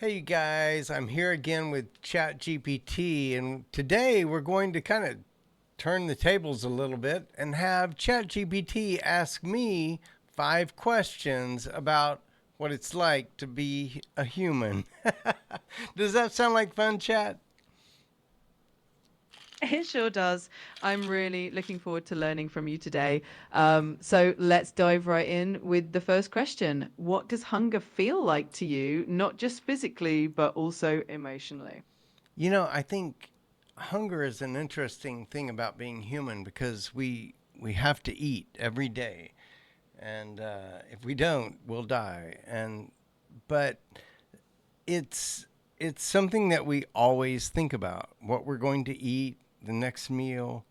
Hey, you guys, I'm here again with ChatGPT, and today we're going to kind of turn the tables a little bit and have ChatGPT ask me 5 questions about what it's like to be a human. Does that sound like fun, Chat? It sure does. I'm really looking forward to learning from you today. So let's dive right in with the first question. What does hunger feel like to you, not just physically, but also emotionally? I think hunger is an interesting thing about being human because we have to eat every day, and if we don't, we'll die. And but it's it's something that we always think about what we're going to eat the next meal.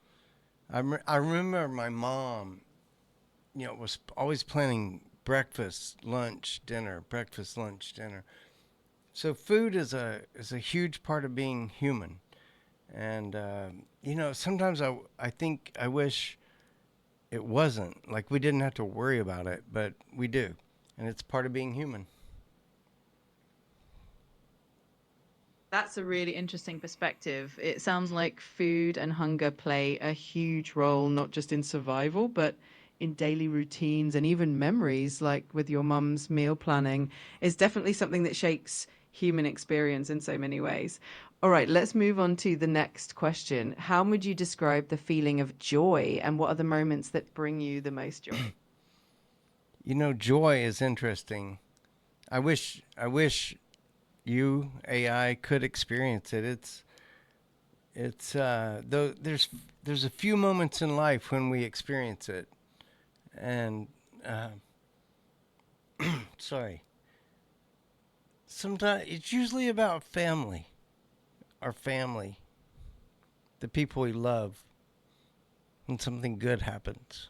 I remember my mom, was always planning breakfast, lunch, dinner. So food is a huge part of being human. And sometimes I think I wish it wasn't like we didn't have to worry about it, but we do, and it's part of being human. That's a really interesting perspective. It sounds like food and hunger play a huge role, not just in survival, but in daily routines and even memories, like with your mum's meal planning, is definitely something that shapes human experience in so many ways. All right, let's move on to the next question. How would you describe the feeling of joy, and what are the moments that bring you the most joy? Joy is interesting. I wish you AI could experience it. It's though there's a few moments in life when we experience it, and uh, sorry, sometimes it's usually about family, our family, the people we love, when something good happens.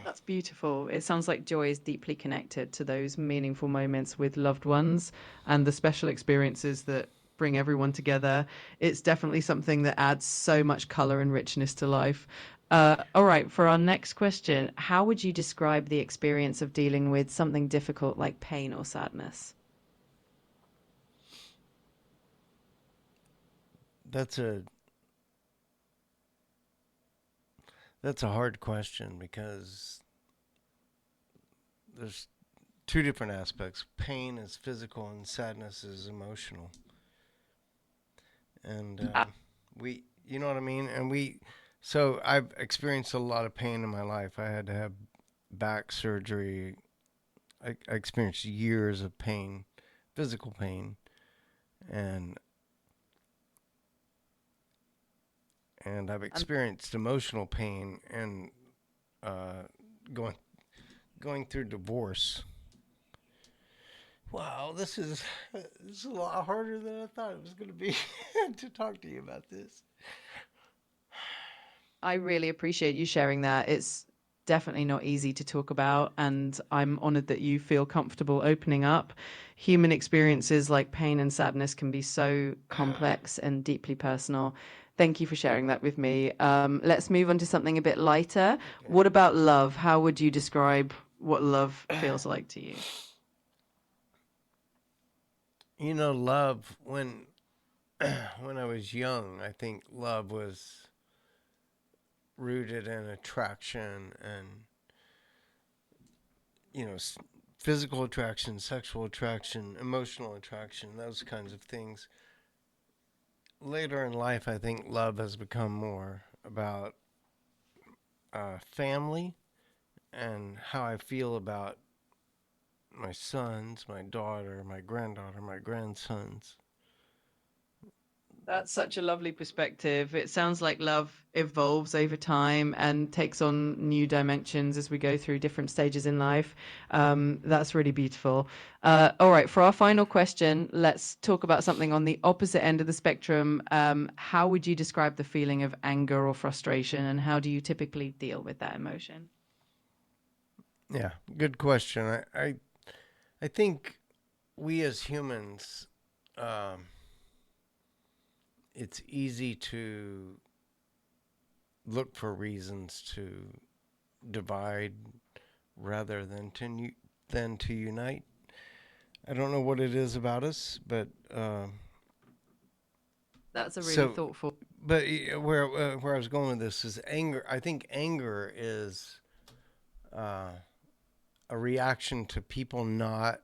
That's beautiful. It sounds like joy is deeply connected to those meaningful moments with loved ones and the special experiences that bring everyone together. It's definitely something that adds so much color and richness to life. All right, for our next question, how would you describe the experience of dealing with something difficult like pain or sadness? That's a that's a hard question because there's two different aspects. Pain is physical and sadness is emotional. And you know what I mean? So I've experienced a lot of pain in my life. I had to have back surgery. I experienced years of pain, physical pain, and I've And experienced emotional pain and uh, going going through divorce. Wow, this is a lot harder than I thought it was going to be to talk to you about this. I really appreciate you sharing that. It's definitely not easy to talk about, and I'm honored that you feel comfortable opening up. Human experiences like pain and sadness can be so complex and deeply personal. Thank you for sharing that with me. Let's move on to something a bit lighter. What about love? How would you describe what love feels like to you? Love when I was young, I think love was rooted in attraction and you know physical attraction, sexual attraction, emotional attraction, those kinds of things. Later in life, I think love has become more about family and how I feel about my sons, my daughter, my granddaughter, my grandsons. That's such a lovely perspective. It sounds like love evolves over time and takes on new dimensions as we go through different stages in life. That's really beautiful. All right, for our final question, let's talk about something on the opposite end of the spectrum. How would you describe the feeling of anger or frustration, and how do you typically deal with that emotion? Yeah, good question. I think we as humans, um, it's easy to look for reasons to divide rather than to unite. I don't know what it is about us, but That's a really so thoughtful. but where I was going with this is anger. I think anger is uh, a reaction to people not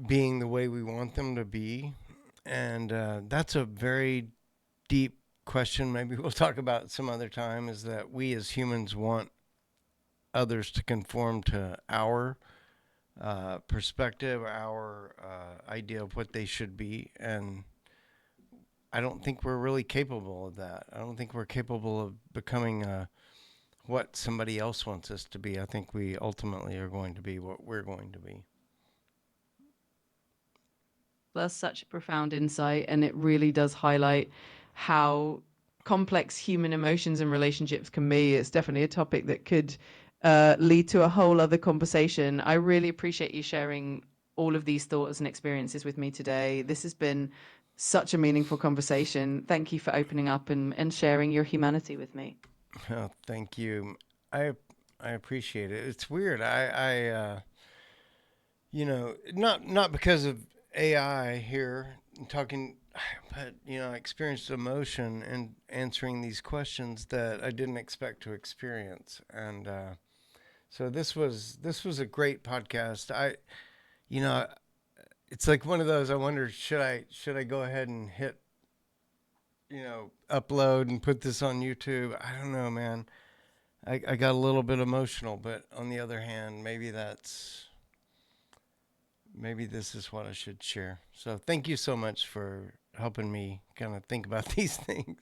being the way we want them to be, and that's a very deep question. Maybe we'll talk about some other time. Is that we as humans want others to conform to our perspective, our idea of what they should be, and I don't think we're really capable of that. I don't think we're capable of becoming what somebody else wants us to be. I think we ultimately are going to be what we're going to be. That's such a profound insight, and it really does highlight how complex human emotions and relationships can be. It's definitely a topic that could lead to a whole other conversation. I really appreciate you sharing all of these thoughts and experiences with me today. This has been such a meaningful conversation. Thank you for opening up and sharing your humanity with me. Oh, thank you. I I appreciate it. It's weird. Not because of AI here talking, but I experienced emotion in answering these questions that I didn't expect to experience, and so this was a great podcast. You know, it's like one of those. I wonder should I go ahead and hit upload and put this on YouTube? I don't know, man. I got a little bit emotional, but on the other hand, maybe this is what I should share. So thank you so much for helping me kind of think about these things.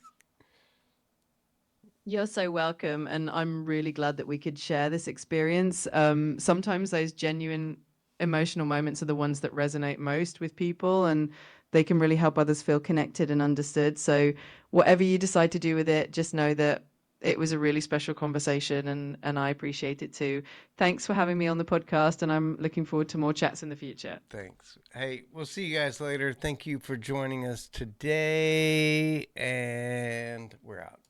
You're so welcome. And I'm really glad that we could share this experience. Sometimes those genuine emotional moments are the ones that resonate most with people, and they can really help others feel connected and understood. So, whatever you decide to do with it, just know that it was a really special conversation, and I appreciate it too. Thanks for having me on the podcast, and I'm looking forward to more chats in the future. Thanks. Hey, we'll see you guys later. Thank you for joining us today, and we're out.